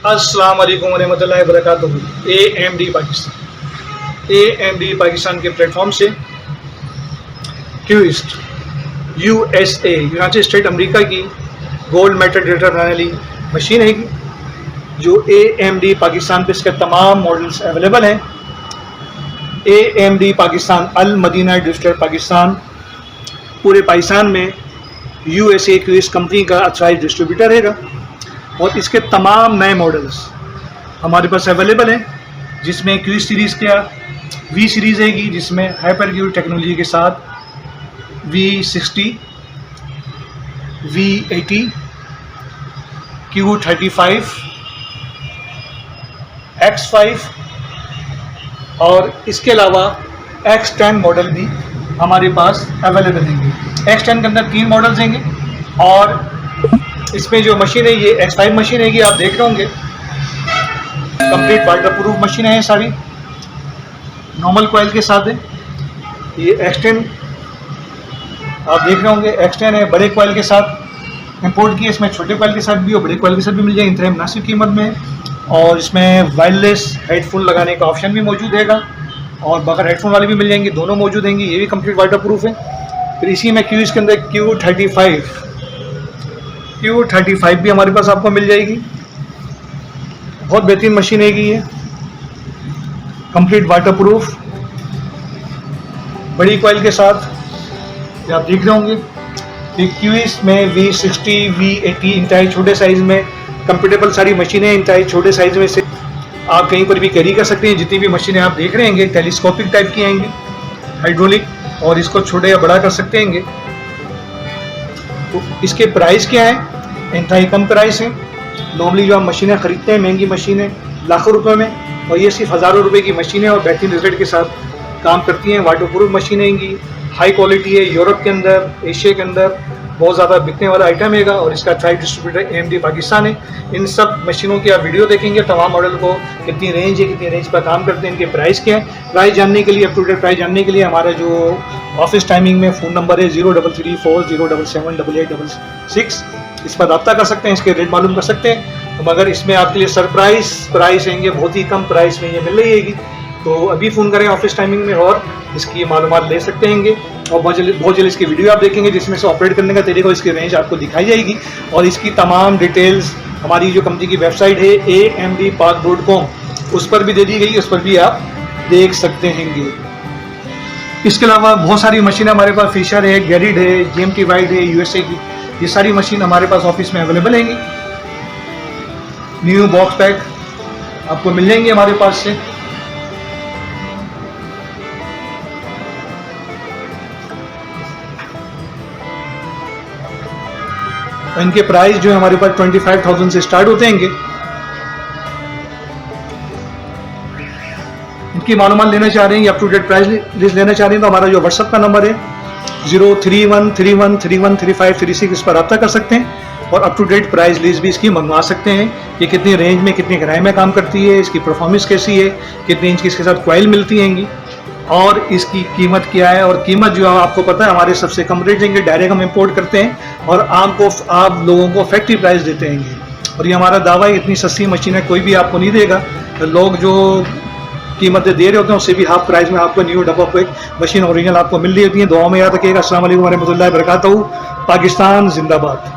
अस्सलाम वालेकुम रहमतुल्लाहि व बरकातुहू। AMD पाकिस्तान के प्लेटफॉर्म से क्यूइस्ट USA यूनाइटेड स्टेट अमेरिका की गोल्ड मेटल डेटा बनाने वाली मशीन है जो AMD पाकिस्तान पे इसके तमाम मॉडल्स अवेलेबल हैं। AMD पाकिस्तान अल मदीना डिस्ट्रिक्ट पाकिस्तान पूरे पाकिस्तान में USA क्यूइस्ट कंपनी का ऑथराइज्ड डिस्ट्रीब्यूटर है और इसके तमाम नए मॉडल्स हमारे पास अवेलेबल हैं, जिसमें क्यू सीरीज़ क्या V सीरीज़ है जिसमें हाइपर क्यू टेक्नोलॉजी के साथ V60, V80, Q35, X5 और इसके अलावा X10 मॉडल भी हमारे पास अवेलेबल हैं। X10 के अंदर 3 मॉडल्स हैं और इसमें जो मशीन है ये X5 मशीन है, आप देख रहे होंगे कंप्लीट वाटर प्रूफ मशीन है, सारी नॉर्मल कॉइल के साथ है। ये X10 आप देख रहे होंगे X10 है, बड़े कॉइल के साथ इंपोर्ट किया। इसमें छोटे कॉइल के साथ भी और बड़े कॉइल के साथ भी मिल जाएगी इंतहाई मुनासिब कीमत में, और इसमें वायरलेस हेडफोन लगाने का ऑप्शन भी मौजूद है और बगैर हेडफोन वाले भी मिल जाएंगे, दोनों मौजूद होंगे। ये भी कंप्लीट वाटर प्रूफ है। फिर इसी में क्यू इसके अंदर Q35 भी हमारे पास आपको मिल जाएगी। बहुत बेहतरीन मशीन है ये, कंप्लीट वाटर प्रूफ बड़ी कॉइल के साथ। आप देख रहे होंगे क्यूइस में V60, V80 इंतहाई छोटे साइज़ में कंफर्टेबल सारी मशीनें इंतहाई छोटे साइज़ में से आप कहीं पर भी कैरी कर सकते हैं। जितनी भी मशीनें आप देख रहे हैं टेलीस्कोपिक टाइप की आएंगी, हाइड्रोलिक, और इसको छोटे या बड़ा कर सकते हैं। तो इसके प्राइस क्या है? इंतहाई कम प्राइस है। नॉर्मली जो हम मशीनें ख़रीदते हैं महंगी मशीनें लाखों रुपए में, और ये सिर्फ हज़ारों रुपए की मशीनें और बेहतरीन रिजल्ट के साथ काम करती हैं। वाटर प्रूफ मशीनें हाई क्वालिटी है, यूरोप के अंदर, एशिया के अंदर बहुत ज़्यादा बिकने वाला आइटम है और इसका ट्राइब डिस्ट्रीब्यूटर AMD पाकिस्तान है। इन सब मशीनों की आप वीडियो देखेंगे, तमाम मॉडल को कितनी रेंज है, कितनी रेंज पर काम करते हैं, इनके प्राइस क्या है। प्राइस जानने के लिए, अप टू डेट प्राइस जानने के लिए हमारा जो ऑफिस टाइमिंग में फ़ोन नंबर है 0334077866, इस पर रब्ता कर सकते हैं, इसके रेट मालूम कर सकते हैं। मगर इसमें आपके लिए सरप्राइज प्राइस रहेंगे, बहुत ही कम प्राइस में ये मिल रही है। तो अभी फ़ोन करें ऑफिस टाइमिंग में और इसकी मालूमात ले सकते हैं। और बहुत जल्द इसकी वीडियो आप देखेंगे जिसमें से ऑपरेट करने का तरीका, इसकी रेंज आपको दिखाई जाएगी और इसकी तमाम डिटेल्स हमारी जो कंपनी की वेबसाइट है amdpark.com उस पर भी दे दी गई, उस पर भी आप देख सकते हैं। इसके अलावा बहुत सारी मशीनें हमारे पास फिशर है, गैरिड है, GMT वाइड है USA की, ये सारी मशीन हमारे पास ऑफिस में अवेलेबल हैं। न्यू बॉक्स पैक आपको मिल जाएंगे हमारे पास से। इनके प्राइस जो है हमारे पास 25,000 से स्टार्ट होते हैं। इनकी मालूमात लेना चाह रहे हैं या up to date price list लेना चाह रहे हैं तो हमारा जो व्हाट्सएप का नंबर है 031313313536, इस पर रब्ता कर सकते हैं और up to date price list भी इसकी मंगवा सकते हैं कि कितनी रेंज में, कितने किराए में काम करती है, इसकी परफॉर्मेंस कैसी है, कितनी इंच की इसके साथ कॉइल मिलती हैं और इसकी कीमत क्या है। और कीमत जो आपको पता है हमारे सबसे कम रेट देंगे, डायरेक्ट हम इंपोर्ट करते हैं और आप लोगों को फैक्ट्री प्राइस देते हैं। और ये हमारा दावा है, इतनी सस्ती मशीनें कोई भी आपको नहीं देगा। तो लोग जो कीमतें दे रहे होते हैं उससे भी हाफ प्राइस में आपको न्यू डब्बा पे मशीन ओरिजिनल आपको मिल रही होती है। दुआ में याद रखिएगा। अस्सलाम वालेकुम रहमतुल्लाहि व बरकातहू। पाकिस्तान जिंदाबाद।